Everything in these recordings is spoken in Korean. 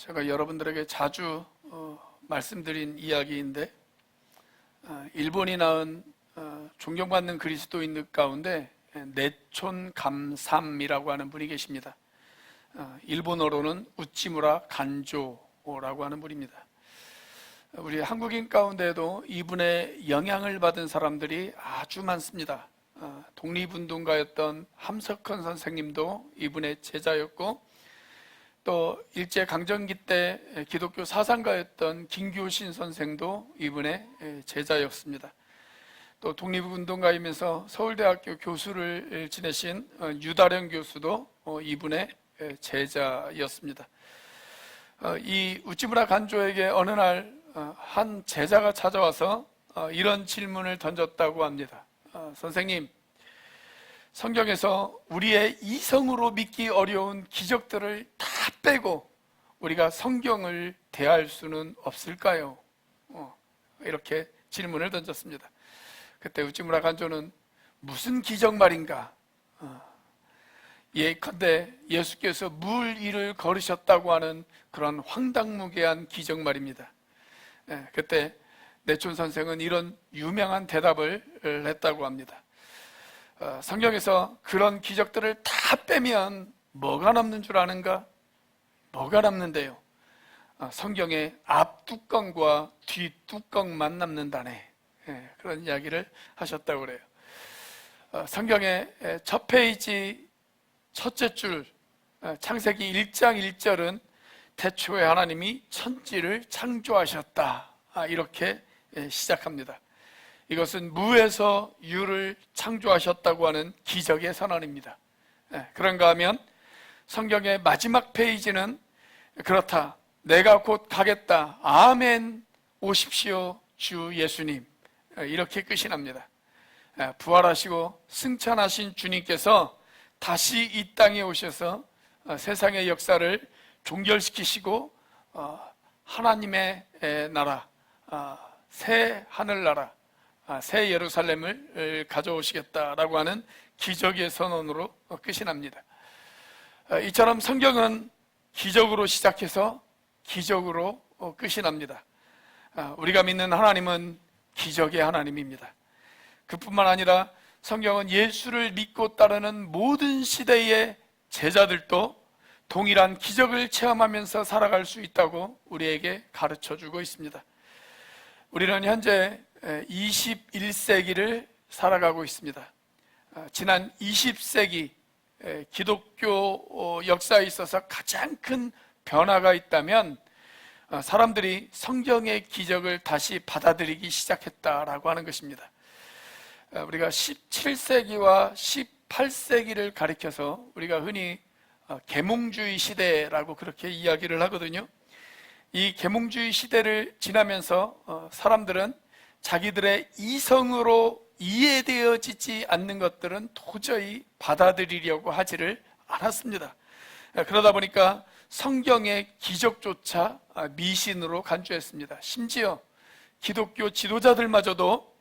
제가 여러분들에게 자주 말씀드린 이야기인데, 일본이 낳은 존경받는 그리스도인들 가운데 내촌 감삼이라고 하는 분이 계십니다. 일본어로는 우찌무라 간조라고 하는 분입니다. 우리 한국인 가운데도 이분의 영향을 받은 사람들이 아주 많습니다. 독립운동가였던 함석헌 선생님도 이분의 제자였고, 또 일제강점기 때 기독교 사상가였던 김교신 선생도 이분의 제자였습니다. 또 독립운동가이면서 서울대학교 교수를 지내신 유다령 교수도 이분의 제자였습니다. 이 우찌무라 간조에게 어느 날 한 제자가 찾아와서 이런 질문을 던졌다고 합니다. 선생님, 성경에서 우리의 이성으로 믿기 어려운 기적들을 다 빼고 우리가 성경을 대할 수는 없을까요? 이렇게 질문을 던졌습니다. 그때 우찌무라 간조는 무슨 기적 말인가? 예컨대 예수께서 물 위를 걸으셨다고 하는 그런 황당무계한 기적 말입니다. 그때 내촌 선생은 이런 유명한 대답을 했다고 합니다. 성경에서 그런 기적들을 다 빼면 뭐가 남는 줄 아는가? 뭐가 남는데요? 성경의 앞뚜껑과 뒷뚜껑만 남는다네. 그런 이야기를 하셨다고 그래요. 성경의 첫 페이지 첫째 줄 창세기 1장 1절은 태초에 하나님이 천지를 창조하셨다, 이렇게 시작합니다. 이것은 무에서 유를 창조하셨다고 하는 기적의 선언입니다. 그런가 하면 성경의 마지막 페이지는 그렇다, 내가 곧 가겠다, 아멘 오십시오 주 예수님, 이렇게 끝이 납니다. 부활하시고 승천하신 주님께서 다시 이 땅에 오셔서 세상의 역사를 종결시키시고 하나님의 나라, 새 하늘나라, 새 예루살렘을 가져오시겠다라고 하는 기적의 선언으로 끝이 납니다. 이처럼 성경은 기적으로 시작해서 기적으로 끝이 납니다. 우리가 믿는 하나님은 기적의 하나님입니다. 그뿐만 아니라 성경은 예수를 믿고 따르는 모든 시대의 제자들도 동일한 기적을 체험하면서 살아갈 수 있다고 우리에게 가르쳐주고 있습니다. 우리는 현재 21세기를 살아가고 있습니다. 지난 20세기 기독교 역사에 있어서 가장 큰 변화가 있다면 사람들이 성경의 기적을 다시 받아들이기 시작했다라고 하는 것입니다. 우리가 17세기와 18세기를 가리켜서 우리가 흔히 계몽주의 시대라고 그렇게 이야기를 하거든요. 이 계몽주의 시대를 지나면서 사람들은 자기들의 이성으로 이해되어지지 않는 것들은 도저히 받아들이려고 하지를 않았습니다. 그러다 보니까 성경의 기적조차 미신으로 간주했습니다. 심지어 기독교 지도자들마저도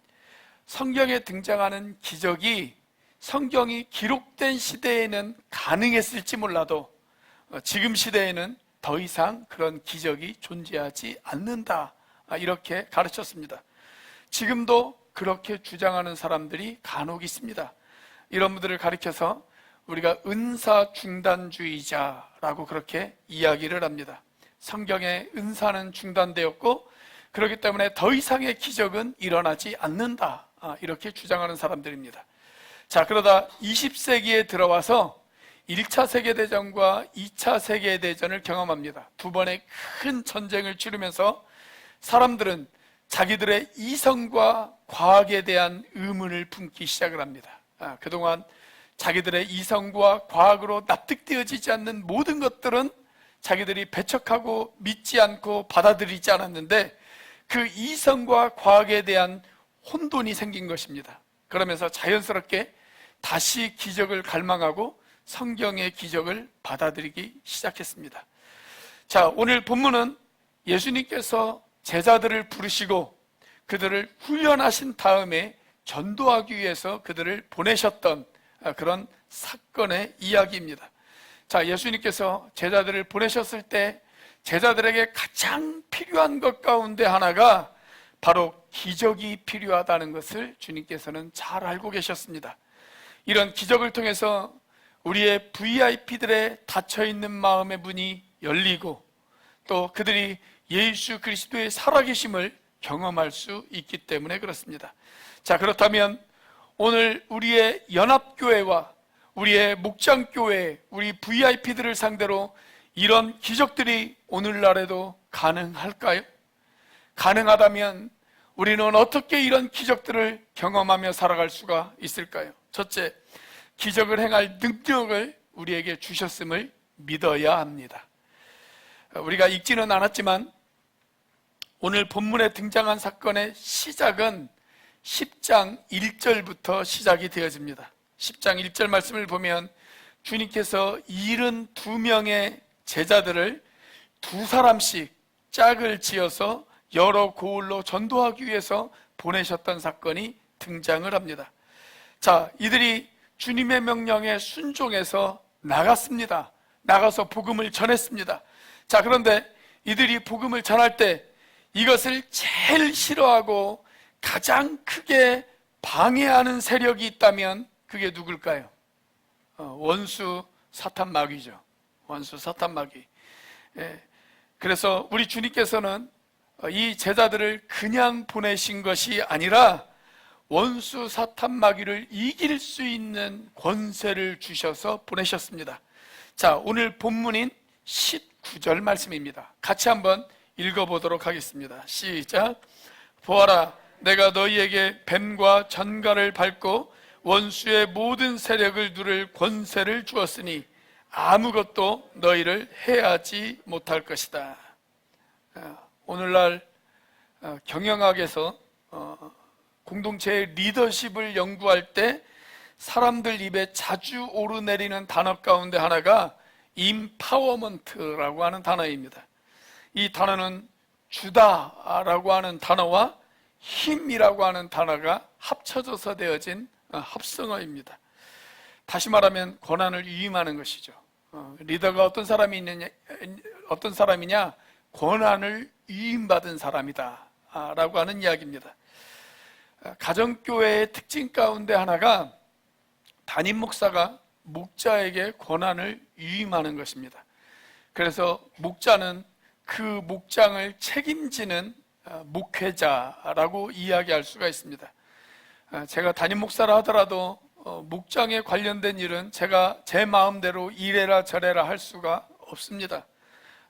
성경에 등장하는 기적이 성경이 기록된 시대에는 가능했을지 몰라도 지금 시대에는 더 이상 그런 기적이 존재하지 않는다, 이렇게 가르쳤습니다. 지금도 그렇게 주장하는 사람들이 간혹 있습니다. 이런 분들을 가리켜서 우리가 은사중단주의자라고 그렇게 이야기를 합니다. 성경의 은사는 중단되었고 그렇기 때문에 더 이상의 기적은 일어나지 않는다, 이렇게 주장하는 사람들입니다. 자, 그러다 20세기에 들어와서 1차 세계대전과 2차 세계대전을 경험합니다. 두 번의 큰 전쟁을 치르면서 사람들은 자기들의 이성과 과학에 대한 의문을 품기 시작을 합니다. 그동안 자기들의 이성과 과학으로 납득되어지지 않는 모든 것들은 자기들이 배척하고 믿지 않고 받아들이지 않았는데 그 이성과 과학에 대한 혼돈이 생긴 것입니다. 그러면서 자연스럽게 다시 기적을 갈망하고 성경의 기적을 받아들이기 시작했습니다. 자, 오늘 본문은 예수님께서 제자들을 부르시고 그들을 훈련하신 다음에 전도하기 위해서 그들을 보내셨던 그런 사건의 이야기입니다. 자, 예수님께서 제자들을 보내셨을 때 제자들에게 가장 필요한 것 가운데 하나가 바로 기적이 필요하다는 것을 주님께서는 잘 알고 계셨습니다. 이런 기적을 통해서 우리의 VIP들의 닫혀있는 마음의 문이 열리고 또 그들이 예수 그리스도의 살아계심을 경험할 수 있기 때문에 그렇습니다. 자, 그렇다면 오늘 우리의 연합교회와 우리의 목장교회, 우리 VIP들을 상대로 이런 기적들이 오늘날에도 가능할까요? 가능하다면 우리는 어떻게 이런 기적들을 경험하며 살아갈 수가 있을까요? 첫째, 기적을 행할 능력을 우리에게 주셨음을 믿어야 합니다. 우리가 읽지는 않았지만 오늘 본문에 등장한 사건의 시작은 10장 1절부터 시작이 되어집니다. 10장 1절 말씀을 보면 주님께서 72명의 제자들을 두 사람씩 짝을 지어서 여러 고을로 전도하기 위해서 보내셨던 사건이 등장을 합니다. 자, 이들이 주님의 명령에 순종해서 나갔습니다. 나가서 복음을 전했습니다. 자, 그런데 이들이 복음을 전할 때 이것을 제일 싫어하고 가장 크게 방해하는 세력이 있다면 그게 누굴까요? 원수 사탄 마귀죠. 원수 사탄 마귀. 그래서 우리 주님께서는 이 제자들을 그냥 보내신 것이 아니라 원수 사탄 마귀를 이길 수 있는 권세를 주셔서 보내셨습니다. 자, 오늘 본문인 19절 말씀입니다. 같이 한번 읽어보도록 하겠습니다. 시작. 보아라, 내가 너희에게 뱀과 전갈을 밟고 원수의 모든 세력을 누를 권세를 주었으니 아무것도 너희를 해하지 못할 것이다. 오늘날 경영학에서 공동체의 리더십을 연구할 때 사람들 입에 자주 오르내리는 단어 가운데 하나가 임파워먼트라고 하는 단어입니다. 이 단어는 주다라고 하는 단어와 힘이라고 하는 단어가 합쳐져서 되어진 합성어입니다. 다시 말하면 권한을 위임하는 것이죠. 리더가 어떤 사람이냐? 권한을 위임받은 사람이다 라고 하는 이야기입니다. 가정교회의 특징 가운데 하나가 담임 목사가 목자에게 권한을 위임하는 것입니다. 그래서 목자는 그 목장을 책임지는 목회자라고 이야기할 수가 있습니다. 제가 담임 목사라 하더라도 목장에 관련된 일은 제가 제 마음대로 이래라 저래라 할 수가 없습니다.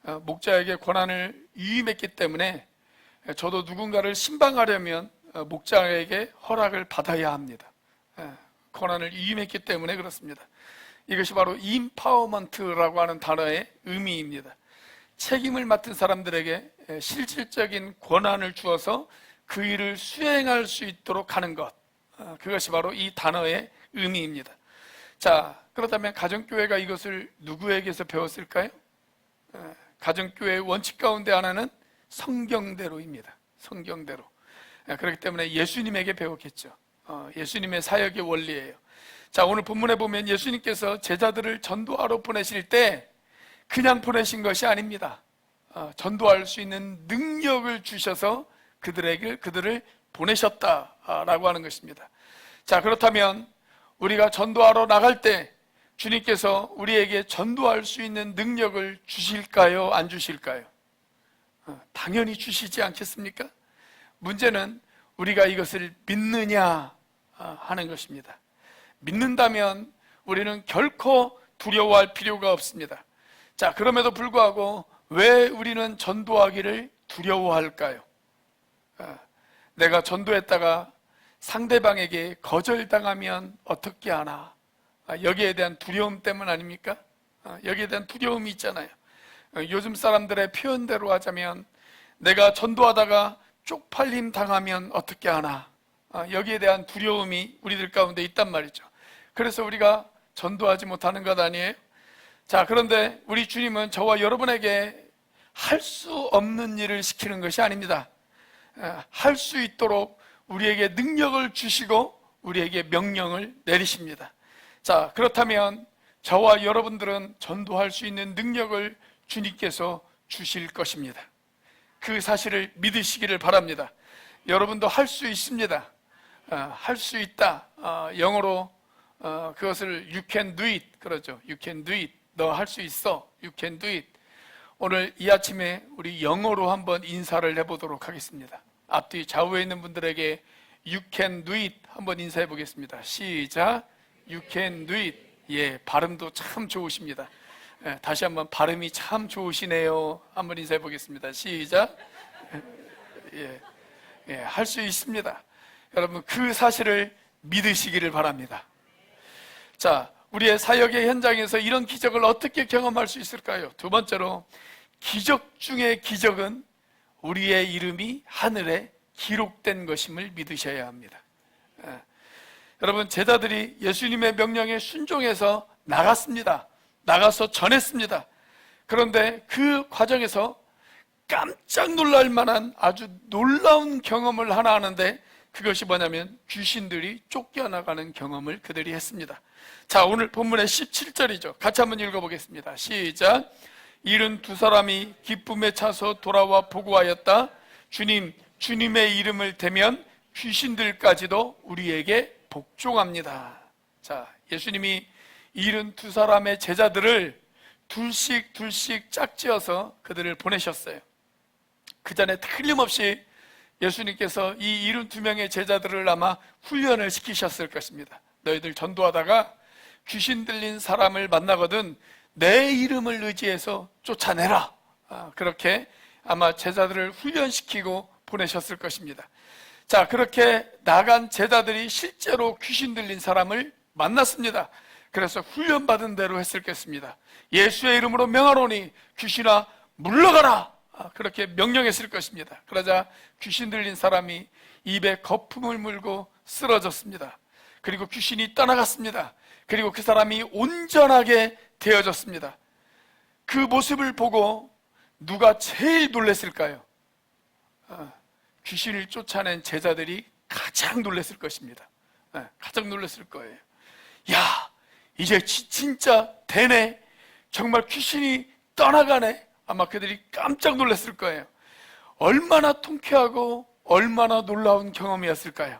목자에게 권한을 위임했기 때문에 저도 누군가를 신방하려면 목자에게 허락을 받아야 합니다. 권한을 위임했기 때문에 그렇습니다. 이것이 바로 임파워먼트라고 하는 단어의 의미입니다. 책임을 맡은 사람들에게 실질적인 권한을 주어서 그 일을 수행할 수 있도록 하는 것, 그것이 바로 이 단어의 의미입니다. 자, 그렇다면 가정교회가 이것을 누구에게서 배웠을까요? 가정교회의 원칙 가운데 하나는 성경대로입니다. 성경대로. 그렇기 때문에 예수님에게 배웠겠죠. 예수님의 사역의 원리예요. 자, 오늘 본문에 보면 예수님께서 제자들을 전도하러 보내실 때 그냥 보내신 것이 아닙니다. 전도할 수 있는 능력을 주셔서 그들을 보내셨다라고 하는 것입니다. 자, 그렇다면 우리가 전도하러 나갈 때 주님께서 우리에게 전도할 수 있는 능력을 주실까요? 안 주실까요? 당연히 주시지 않겠습니까? 문제는 우리가 이것을 믿느냐 하는 것입니다. 믿는다면 우리는 결코 두려워할 필요가 없습니다. 자, 그럼에도 불구하고 왜 우리는 전도하기를 두려워할까요? 내가 전도했다가 상대방에게 거절당하면 어떻게 하나? 여기에 대한 두려움 때문 아닙니까? 여기에 대한 두려움이 있잖아요. 요즘 사람들의 표현대로 하자면 내가 전도하다가 쪽팔림 당하면 어떻게 하나? 여기에 대한 두려움이 우리들 가운데 있단 말이죠. 그래서 우리가 전도하지 못하는 것 아니에요? 자, 그런데 우리 주님은 저와 여러분에게 할 수 없는 일을 시키는 것이 아닙니다. 할 수 있도록 우리에게 능력을 주시고 우리에게 명령을 내리십니다. 자, 그렇다면 저와 여러분들은 전도할 수 있는 능력을 주님께서 주실 것입니다. 그 사실을 믿으시기를 바랍니다. 여러분도 할 수 있습니다. 할 수 있다. 영어로 그것을 you can do it 그러죠. you can do it. 너 할 수 있어. you can do it. 오늘 이 아침에 우리 영어로 한번 인사를 해보도록 하겠습니다. 앞뒤 좌우에 있는 분들에게 you can do it 한번 인사해 보겠습니다. 시작. you can do it. 예, 발음도 참 좋으십니다. 다시 한번 발음이 참 좋으시네요. 한번 인사해 보겠습니다. 시작. 할 수 있습니다. 여러분 그 사실을 믿으시기를 바랍니다. 자, 우리의 사역의 현장에서 이런 기적을 어떻게 경험할 수 있을까요? 두 번째로, 기적 중의 기적은 우리의 이름이 하늘에 기록된 것임을 믿으셔야 합니다. 여러분, 제자들이 예수님의 명령에 순종해서 나갔습니다. 나가서 전했습니다. 그런데 그 과정에서 깜짝 놀랄 만한 아주 놀라운 경험을 하나 하는데, 그것이 뭐냐면 귀신들이 쫓겨나가는 경험을 그들이 했습니다. 자, 오늘 본문의 17절이죠. 같이 한번 읽어보겠습니다. 시작. 72사람이 기쁨에 차서 돌아와 보고하였다. 주님, 주님의 이름을 대면 귀신들까지도 우리에게 복종합니다. 자, 예수님이 72사람의 제자들을 둘씩 짝지어서 그들을 보내셨어요. 그 전에 틀림없이 예수님께서 이 72명의 제자들을 아마 훈련을 시키셨을 것입니다. 너희들 전도하다가 귀신 들린 사람을 만나거든 내 이름을 의지해서 쫓아내라. 그렇게 아마 제자들을 훈련시키고 보내셨을 것입니다. 자, 그렇게 나간 제자들이 실제로 귀신 들린 사람을 만났습니다. 그래서 훈련받은 대로 했을 것입니다. 예수의 이름으로 명하노니 귀신아 물러가라. 그렇게 명령했을 것입니다. 그러자 귀신 들린 사람이 입에 거품을 물고 쓰러졌습니다. 그리고 귀신이 떠나갔습니다. 그리고 그 사람이 온전하게 되어졌습니다. 그 모습을 보고 누가 제일 놀랐을까요? 귀신을 쫓아낸 제자들이 가장 놀랐을 것입니다. 가장 놀랐을 거예요. 야, 이제 진짜 되네. 정말 귀신이 떠나가네. 아마 그들이 깜짝 놀랐을 거예요. 얼마나 통쾌하고 얼마나 놀라운 경험이었을까요?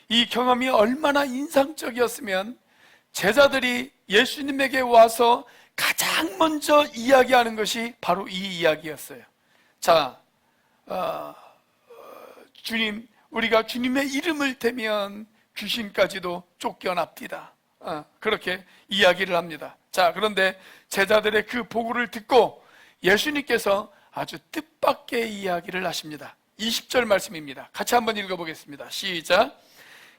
이 경험이 얼마나 인상적이었으면 제자들이 예수님에게 와서 가장 먼저 이야기하는 것이 바로 이 이야기였어요. 자, 주님, 우리가 주님의 이름을 대면 귀신까지도 쫓겨납니다. 그렇게 이야기를 합니다. 자, 그런데 제자들의 그 보고를 듣고 예수님께서 아주 뜻밖의 이야기를 하십니다. 20절 말씀입니다. 같이 한번 읽어보겠습니다. 시작.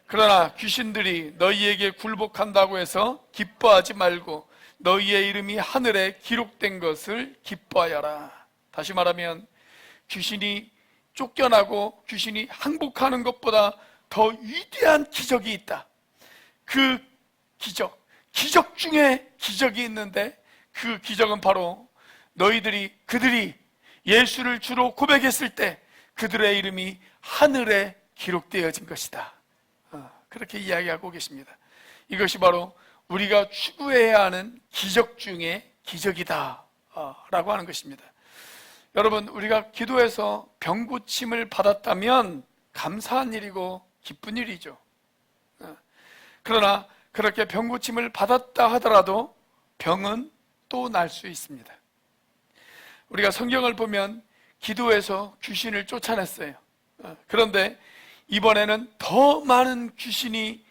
그러나 귀신들이 너희에게 굴복한다고 해서 기뻐하지 말고 너희의 이름이 하늘에 기록된 것을 기뻐하여라. 다시 말하면 귀신이 쫓겨나고 귀신이 항복하는 것보다 더 위대한 기적이 있다. 그 기적 중에 기적이 있는데 그 기적은 바로 그들이 예수를 주로 고백했을 때 그들의 이름이 하늘에 기록되어진 것이다. 그렇게 이야기하고 계십니다. 이것이 바로 우리가 추구해야 하는 기적 중에 기적이다 라고 하는 것입니다. 여러분, 우리가 기도해서 병 고침을 받았다면 감사한 일이고 기쁜 일이죠. 그러나 그렇게 병 고침을 받았다 하더라도 병은 또 날 수 있습니다. 우리가 성경을 보면 기도해서 귀신을 쫓아냈어요. 그런데 이번에는 더 많은 귀신이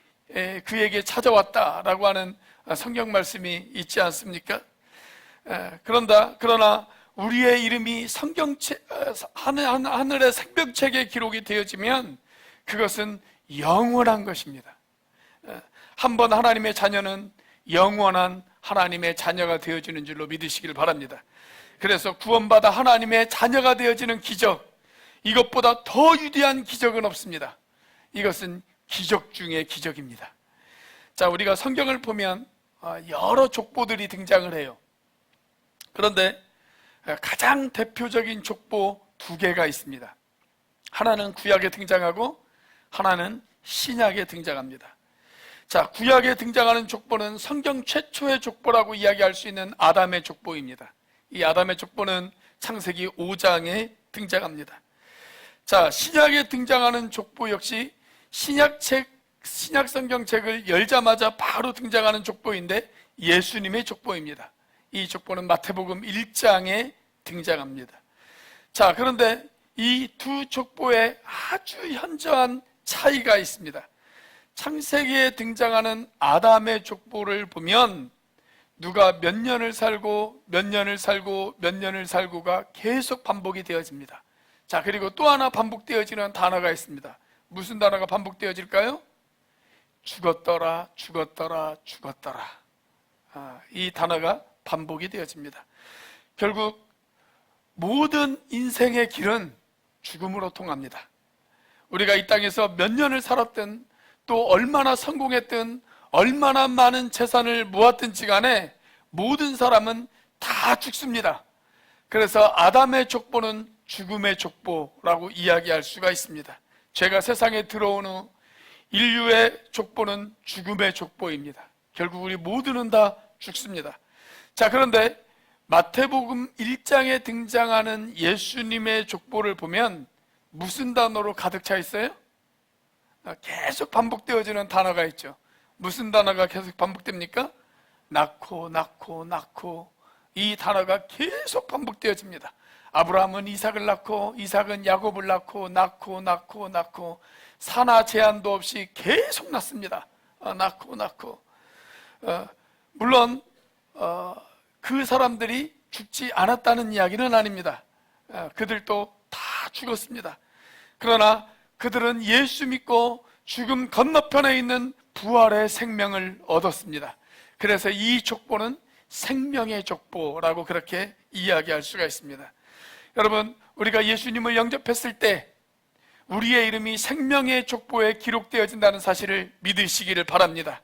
그에게 찾아왔다라고 하는 성경 말씀이 있지 않습니까? 그러나 우리의 이름이 하늘의 생명책에 기록이 되어지면 그것은 영원한 것입니다. 한번 하나님의 자녀는 영원한 하나님의 자녀가 되어지는 줄로 믿으시길 바랍니다. 그래서 구원받아 하나님의 자녀가 되어지는 기적, 이것보다 더 위대한 기적은 없습니다. 이것은 기적 중의 기적입니다. 자, 우리가 성경을 보면 여러 족보들이 등장을 해요. 그런데 가장 대표적인 족보 두 개가 있습니다. 하나는 구약에 등장하고 하나는 신약에 등장합니다. 자, 구약에 등장하는 족보는 성경 최초의 족보라고 이야기할 수 있는 아담의 족보입니다. 이 아담의 족보는 창세기 5장에 등장합니다. 자, 신약에 등장하는 족보 역시 신약 성경책을 열자마자 바로 등장하는 족보인데 예수님의 족보입니다. 이 족보는 마태복음 1장에 등장합니다. 자, 그런데 이 두 족보에 아주 현저한 차이가 있습니다. 창세기에 등장하는 아담의 족보를 보면 누가 몇 년을 살고 몇 년을 살고 몇 년을 살고가 계속 반복이 되어집니다. 자, 그리고 또 하나 반복되어지는 단어가 있습니다. 무슨 단어가 반복되어질까요? 죽었더라, 죽었더라, 죽었더라. 이 단어가 반복이 되어집니다. 결국 모든 인생의 길은 죽음으로 통합니다. 우리가 이 땅에서 몇 년을 살았든 또 얼마나 성공했든 얼마나 많은 재산을 모았든지 간에 모든 사람은 다 죽습니다. 그래서 아담의 족보는 죽음의 족보라고 이야기할 수가 있습니다. 죄가 세상에 들어온 후 인류의 족보는 죽음의 족보입니다. 결국 우리 모두는 다 죽습니다. 자, 그런데 마태복음 1장에 등장하는 예수님의 족보를 보면 무슨 단어로 가득 차 있어요? 계속 반복되어지는 단어가 있죠. 무슨 단어가 계속 반복됩니까? 낳고 낳고 낳고. 이 단어가 계속 반복되어집니다. 아브라함은 이삭을 낳고 이삭은 야곱을 낳고 낳고 낳고 낳고 산하 제한도 없이 계속 낳습니다. 낳고 낳고. 물론 그 사람들이 죽지 않았다는 이야기는 아닙니다. 그들도 다 죽었습니다. 그러나 그들은 예수 믿고 죽음 건너편에 있는 부활의 생명을 얻었습니다. 그래서 이 족보는 생명의 족보라고 그렇게 이야기할 수가 있습니다. 여러분, 우리가 예수님을 영접했을 때 우리의 이름이 생명의 족보에 기록되어진다는 사실을 믿으시기를 바랍니다.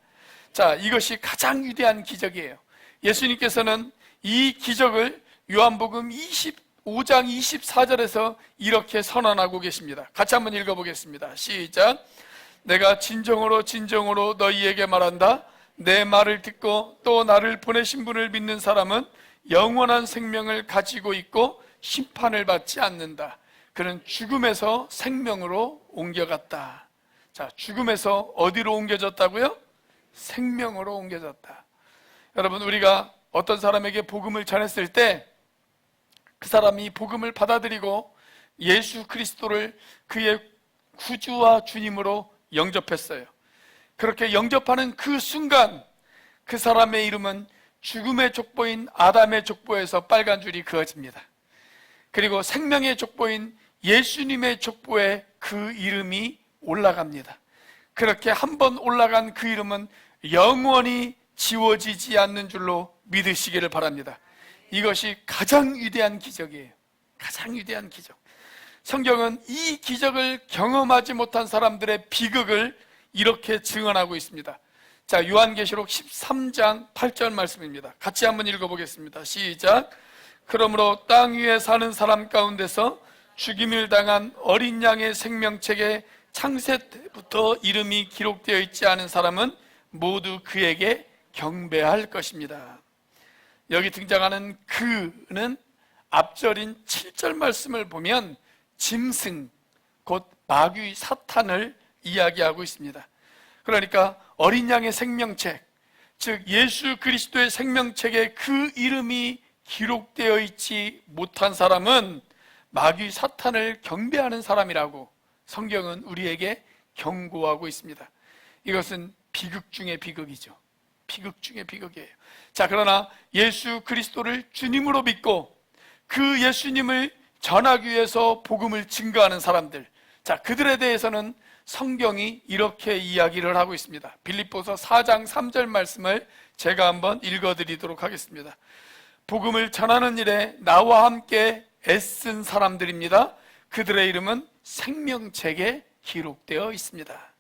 자, 이것이 가장 위대한 기적이에요. 예수님께서는 이 기적을 요한복음 25장 24절에서 이렇게 선언하고 계십니다. 같이 한번 읽어보겠습니다. 시작. 내가 진정으로 진정으로 너희에게 말한다. 내 말을 듣고 또 나를 보내신 분을 믿는 사람은 영원한 생명을 가지고 있고 심판을 받지 않는다. 그는 죽음에서 생명으로 옮겨갔다. 자, 죽음에서 어디로 옮겨졌다고요? 생명으로 옮겨졌다. 여러분, 우리가 어떤 사람에게 복음을 전했을 때 그 사람이 복음을 받아들이고 예수 그리스도를 그의 구주와 주님으로 영접했어요. 그렇게 영접하는 그 순간 그 사람의 이름은 죽음의 족보인 아담의 족보에서 빨간 줄이 그어집니다. 그리고 생명의 족보인 예수님의 족보에 그 이름이 올라갑니다. 그렇게 한번 올라간 그 이름은 영원히 지워지지 않는 줄로 믿으시기를 바랍니다. 이것이 가장 위대한 기적이에요. 가장 위대한 기적. 성경은 이 기적을 경험하지 못한 사람들의 비극을 이렇게 증언하고 있습니다. 자, 요한계시록 13장 8절 말씀입니다. 같이 한번 읽어보겠습니다. 시작. 그러므로 땅 위에 사는 사람 가운데서 죽임을 당한 어린 양의 생명책에 창세 때부터 이름이 기록되어 있지 않은 사람은 모두 그에게 경배할 것입니다. 여기 등장하는 그는 앞절인 7절 말씀을 보면 짐승, 곧 마귀 사탄을 이야기하고 있습니다. 그러니까 어린 양의 생명책, 즉 예수 그리스도의 생명책에 그 이름이 기록되어 있지 못한 사람은 마귀 사탄을 경배하는 사람이라고 성경은 우리에게 경고하고 있습니다. 이것은 비극 중의 비극이죠. 비극 중의 비극이에요. 자, 그러나 예수 그리스도를 주님으로 믿고 그 예수님을 전하기 위해서 복음을 증거하는 사람들, 자, 그들에 대해서는 성경이 이렇게 이야기를 하고 있습니다. 빌립보서 4장 3절 말씀을 제가 한번 읽어드리도록 하겠습니다. 복음을 전하는 일에 나와 함께 애쓴 사람들입니다. 그들의 이름은 생명책에 기록되어 있습니다.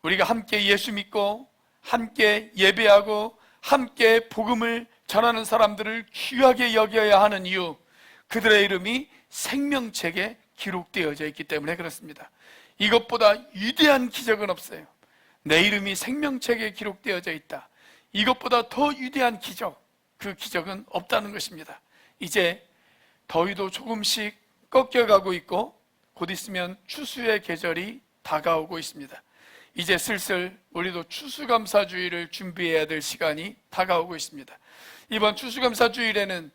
우리가 함께 예수 믿고 함께 예배하고 함께 복음을 전하는 사람들을 귀하게 여겨야 하는 이유, 그들의 이름이 생명책에 기록되어져 있기 때문에 그렇습니다. 이것보다 위대한 기적은 없어요. 내 이름이 생명책에 기록되어져 있다. 이것보다 더 위대한 기적, 그 기적은 없다는 것입니다. 이제 더위도 조금씩 꺾여가고 있고 곧 있으면 추수의 계절이 다가오고 있습니다. 이제 슬슬 우리도 추수감사주일을 준비해야 될 시간이 다가오고 있습니다. 이번 추수감사주일에는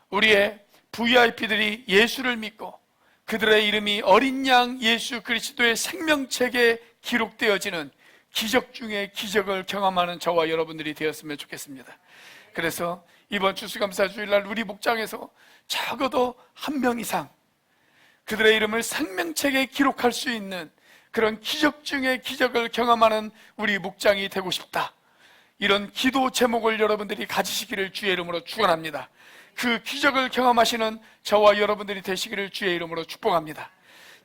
우리의 VIP들이 예수를 믿고 그들의 이름이 어린 양 예수 그리스도의 생명책에 기록되어지는 기적 중에 기적을 경험하는 저와 여러분들이 되었으면 좋겠습니다. 그래서 이번 추수감사주일날 우리 목장에서 적어도 한 명 이상 그들의 이름을 생명책에 기록할 수 있는 그런 기적 중에 기적을 경험하는 우리 목장이 되고 싶다, 이런 기도 제목을 여러분들이 가지시기를 주의 이름으로 축원합니다. 그 기적을 경험하시는 저와 여러분들이 되시기를 주의 이름으로 축복합니다.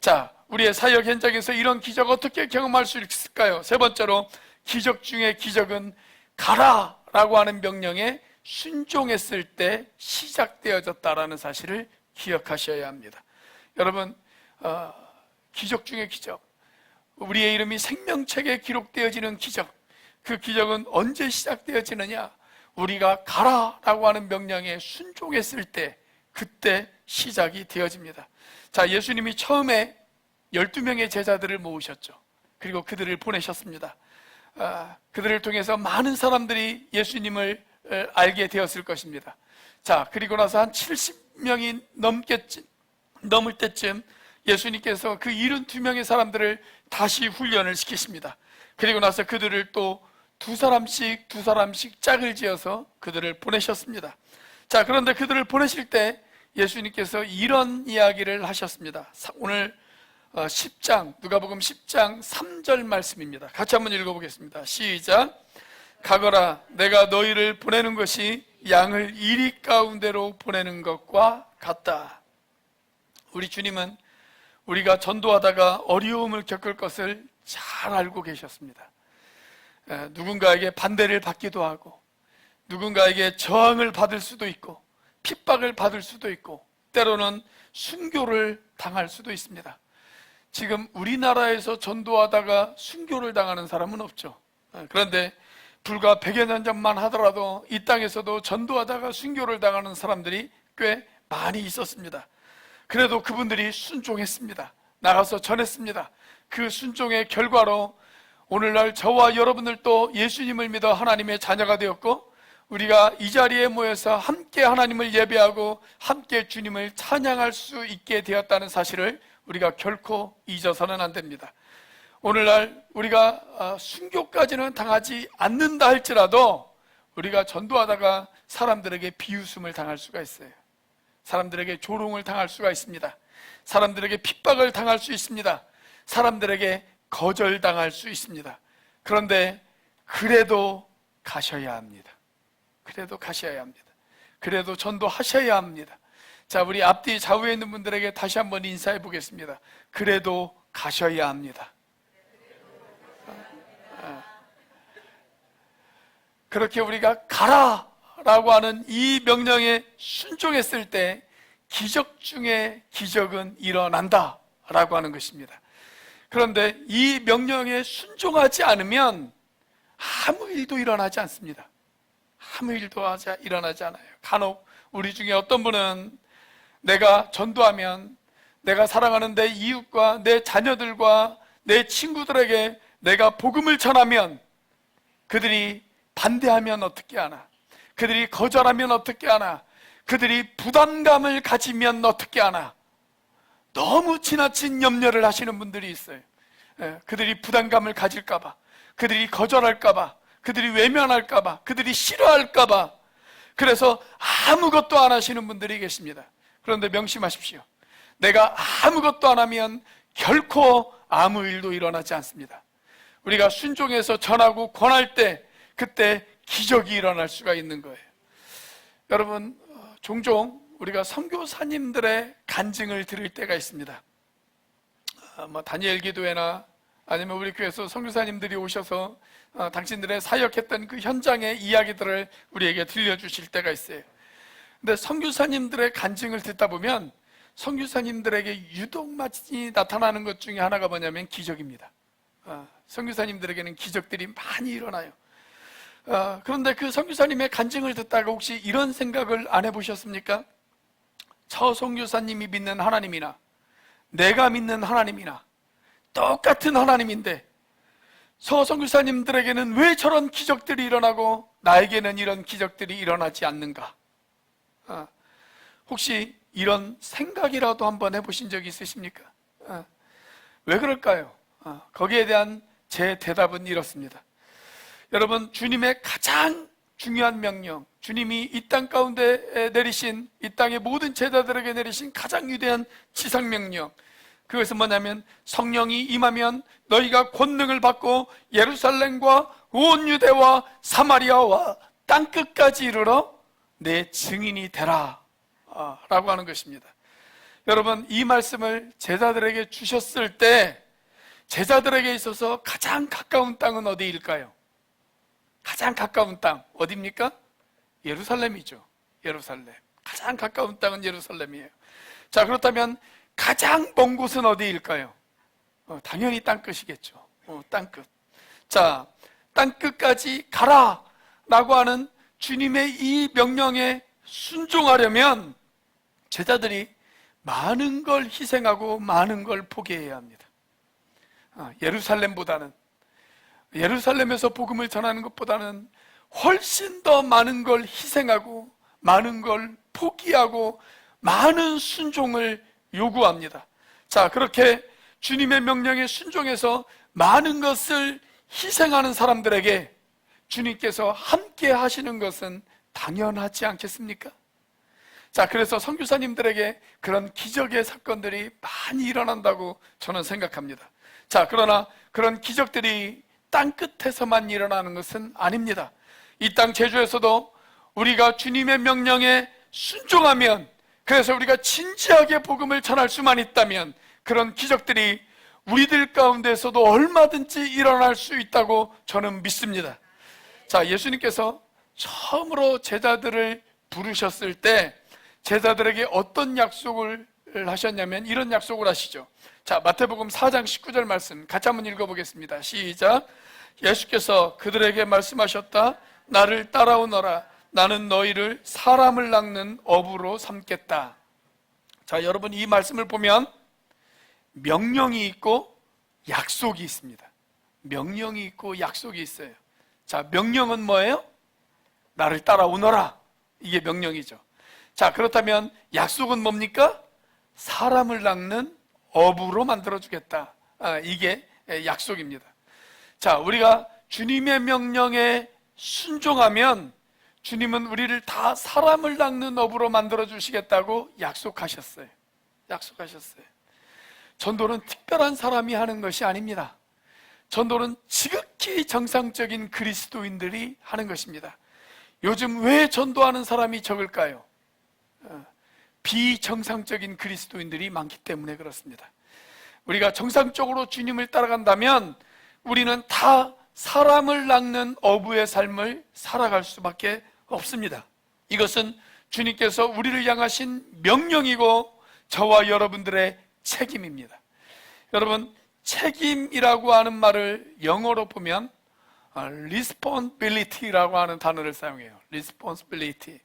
자, 우리의 사역 현장에서 이런 기적 어떻게 경험할 수 있을까요? 세 번째로, 기적 중에 기적은 가라 라고 하는 명령에 순종했을 때 시작되어졌다라는 사실을 기억하셔야 합니다. 여러분, 기적 중에 기적, 우리의 이름이 생명책에 기록되어지는 기적, 그 기적은 언제 시작되어지느냐? 우리가 가라라고 하는 명령에 순종했을 때, 그때 시작이 되어집니다. 자, 예수님이 처음에 12명의 제자들을 모으셨죠. 그리고 그들을 보내셨습니다. 그들을 통해서 많은 사람들이 예수님을 알게 되었을 것입니다. 자, 그리고 나서 한 70명이 넘을 때쯤 예수님께서 그 72명의 사람들을 다시 훈련을 시키십니다. 그리고 나서 그들을 또 두 사람씩 짝을 지어서 그들을 보내셨습니다. 자, 그런데 그들을 보내실 때 예수님께서 이런 이야기를 하셨습니다. 오늘 10장, 누가복음 10장 3절 말씀입니다. 같이 한번 읽어보겠습니다. 시작. 가거라, 내가 너희를 보내는 것이 양을 이리 가운데로 보내는 것과 같다. 우리 주님은 우리가 전도하다가 어려움을 겪을 것을 잘 알고 계셨습니다. 누군가에게 반대를 받기도 하고, 누군가에게 저항을 받을 수도 있고, 핍박을 받을 수도 있고, 때로는 순교를 당할 수도 있습니다. 지금 우리나라에서 전도하다가 순교를 당하는 사람은 없죠. 그런데 불과 100여 년 전만 하더라도 이 땅에서도 전도하다가 순교를 당하는 사람들이 꽤 많이 있었습니다. 그래도 그분들이 순종했습니다. 나가서 전했습니다. 그 순종의 결과로 오늘날 저와 여러분들도 예수님을 믿어 하나님의 자녀가 되었고, 우리가 이 자리에 모여서 함께 하나님을 예배하고 함께 주님을 찬양할 수 있게 되었다는 사실을 우리가 결코 잊어서는 안 됩니다. 오늘날 우리가 순교까지는 당하지 않는다 할지라도 우리가 전도하다가 사람들에게 비웃음을 당할 수가 있어요. 사람들에게 조롱을 당할 수가 있습니다. 사람들에게 핍박을 당할 수 있습니다. 사람들에게 거절당할 수 있습니다. 그런데 그래도 가셔야 합니다. 그래도 가셔야 합니다. 그래도 전도하셔야 합니다. 자, 우리 앞뒤 좌우에 있는 분들에게 다시 한번 인사해 보겠습니다. 그래도 가셔야 합니다. 그렇게 우리가 가라 라고 하는 이 명령에 순종했을 때 기적 중에 기적은 일어난다 라고 하는 것입니다. 그런데 이 명령에 순종하지 않으면 아무 일도 일어나지 않습니다. 아무 일도 일어나지 않아요. 간혹 우리 중에 어떤 분은 내가 전도하면, 내가 사랑하는 내 이웃과 내 자녀들과 내 친구들에게 내가 복음을 전하면 그들이 반대하면 어떻게 하나, 그들이 거절하면 어떻게 하나, 그들이 부담감을 가지면 어떻게 하나, 너무 지나친 염려를 하시는 분들이 있어요. 그들이 부담감을 가질까봐, 그들이 거절할까봐, 그들이 외면할까봐, 그들이 싫어할까봐, 그래서 아무것도 안 하시는 분들이 계십니다. 그런데 명심하십시오. 내가 아무것도 안 하면 결코 아무 일도 일어나지 않습니다. 우리가 순종해서 전하고 권할 때, 그때 기적이 일어날 수가 있는 거예요. 여러분, 종종 우리가 선교사님들의 간증을 들을 때가 있습니다. 다니엘 기도회나 아니면 우리 교회에서 선교사님들이 오셔서 당신들의 사역했던 그 현장의 이야기들을 우리에게 들려주실 때가 있어요. 근데 선교사님들의 간증을 듣다 보면 선교사님들에게 유독 많이 나타나는 것 중에 하나가 뭐냐면 기적입니다. 선교사님들에게는 기적들이 많이 일어나요. 그런데 그 선교사님의 간증을 듣다가 혹시 이런 생각을 안 해보셨습니까? 서성교사님이 믿는 하나님이나 내가 믿는 하나님이나 똑같은 하나님인데 서성교사님들에게는 왜 저런 기적들이 일어나고 나에게는 이런 기적들이 일어나지 않는가? 혹시 이런 생각이라도 한번 해보신 적이 있으십니까? 왜 그럴까요? 거기에 대한 제 대답은 이렇습니다. 여러분, 주님의 가장 중요한 명령, 주님이 이 땅 가운데 내리신, 이 땅의 모든 제자들에게 내리신 가장 위대한 지상명령, 그것은 뭐냐면 성령이 임하면 너희가 권능을 받고 예루살렘과 온 유대와 사마리아와 땅끝까지 이르러 내 증인이 되라 라고 하는 것입니다. 여러분, 이 말씀을 제자들에게 주셨을 때 제자들에게 있어서 가장 가까운 땅은 어디일까요? 가장 가까운 땅 어디입니까? 예루살렘이죠. 예루살렘. 가장 가까운 땅은 예루살렘이에요. 자, 그렇다면 가장 먼 곳은 어디일까요? 당연히 땅끝이겠죠. 땅끝. 자, 땅끝까지 가라 라고 하는 주님의 이 명령에 순종하려면 제자들이 많은 걸 희생하고 많은 걸 포기해야 합니다. 예루살렘에서 복음을 전하는 것보다는 훨씬 더 많은 걸 희생하고 많은 걸 포기하고 많은 순종을 요구합니다. 자, 그렇게 주님의 명령에 순종해서 많은 것을 희생하는 사람들에게 주님께서 함께 하시는 것은 당연하지 않겠습니까? 자, 그래서 선교사님들에게 그런 기적의 사건들이 많이 일어난다고 저는 생각합니다. 자, 그러나 그런 기적들이 땅끝에서만 일어나는 것은 아닙니다. 이 땅 제주에서도 우리가 주님의 명령에 순종하면, 그래서 우리가 진지하게 복음을 전할 수만 있다면 그런 기적들이 우리들 가운데서도 얼마든지 일어날 수 있다고 저는 믿습니다. 자, 예수님께서 처음으로 제자들을 부르셨을 때 제자들에게 어떤 약속을 하셨냐면 이런 약속을 하시죠. 자, 마태복음 4장 19절 말씀 같이 한번 읽어보겠습니다. 시작. 예수께서 그들에게 말씀하셨다. 나를 따라오너라. 나는 너희를 사람을 낚는 어부로 삼겠다. 자, 여러분, 이 말씀을 보면 명령이 있고 약속이 있습니다. 명령이 있고 약속이 있어요. 자, 명령은 뭐예요? 나를 따라오너라. 이게 명령이죠. 자, 그렇다면 약속은 뭡니까? 사람을 낚는 어부로 만들어주겠다. 이게 약속입니다. 자, 우리가 주님의 명령에 순종하면 주님은 우리를 다 사람을 낚는 어부로 만들어주시겠다고 약속하셨어요. 약속하셨어요. 전도는 특별한 사람이 하는 것이 아닙니다. 전도는 지극히 정상적인 그리스도인들이 하는 것입니다. 요즘 왜 전도하는 사람이 적을까요? 비정상적인 그리스도인들이 많기 때문에 그렇습니다. 우리가 정상적으로 주님을 따라간다면 우리는 다 사람을 낚는 어부의 삶을 살아갈 수밖에 없습니다. 이것은 주님께서 우리를 향하신 명령이고 저와 여러분들의 책임입니다. 여러분, 책임이라고 하는 말을 영어로 보면 responsibility라고 하는 단어를 사용해요. responsibility.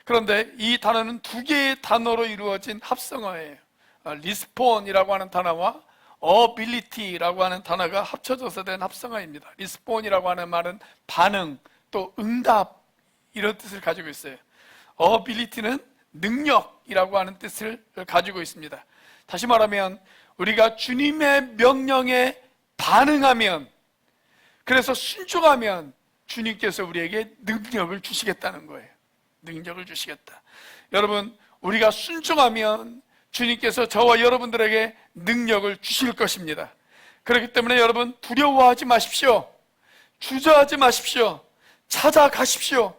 그런데 이 단어는 두 개의 단어로 이루어진 합성어예요. respon이라고 하는 단어와 ability라고 하는 단어가 합쳐져서 된 합성어입니다. respon이라고 하는 말은 반응, 또 응답, 이런 뜻을 가지고 있어요. ability는 능력이라고 하는 뜻을 가지고 있습니다. 다시 말하면 우리가 주님의 명령에 반응하면, 그래서 순종하면 주님께서 우리에게 능력을 주시겠다는 거예요. 능력을 주시겠다. 여러분, 우리가 순종하면 주님께서 저와 여러분들에게 능력을 주실 것입니다. 그렇기 때문에 여러분, 두려워하지 마십시오. 주저하지 마십시오. 찾아가십시오.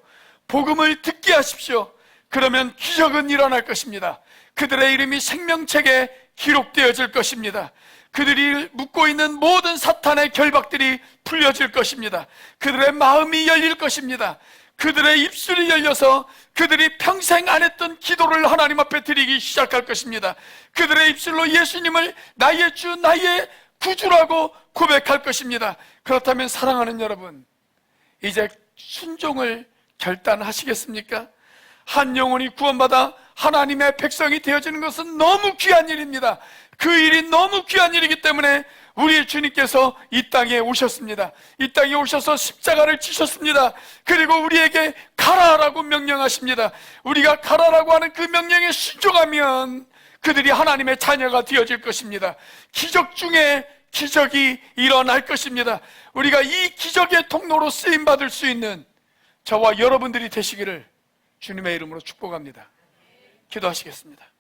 복음을 듣게 하십시오. 그러면 기적은 일어날 것입니다. 그들의 이름이 생명책에 기록되어질 것입니다. 그들이 묻고 있는 모든 사탄의 결박들이 풀려질 것입니다. 그들의 마음이 열릴 것입니다. 그들의 입술이 열려서 그들이 평생 안 했던 기도를 하나님 앞에 드리기 시작할 것입니다. 그들의 입술로 예수님을 나의 주, 나의 구주라고 고백할 것입니다. 그렇다면 사랑하는 여러분, 이제 순종을 결단하시겠습니까? 한 영혼이 구원받아 하나님의 백성이 되어지는 것은 너무 귀한 일입니다. 그 일이 너무 귀한 일이기 때문에 우리 주님께서 이 땅에 오셨습니다. 이 땅에 오셔서 십자가를 지셨습니다. 그리고 우리에게 가라라고 명령하십니다. 우리가 가라라고 하는 그 명령에 순종하면 그들이 하나님의 자녀가 되어질 것입니다. 기적 중에 기적이 일어날 것입니다. 우리가 이 기적의 통로로 쓰임받을 수 있는 저와 여러분들이 되시기를 주님의 이름으로 축복합니다. 기도하시겠습니다.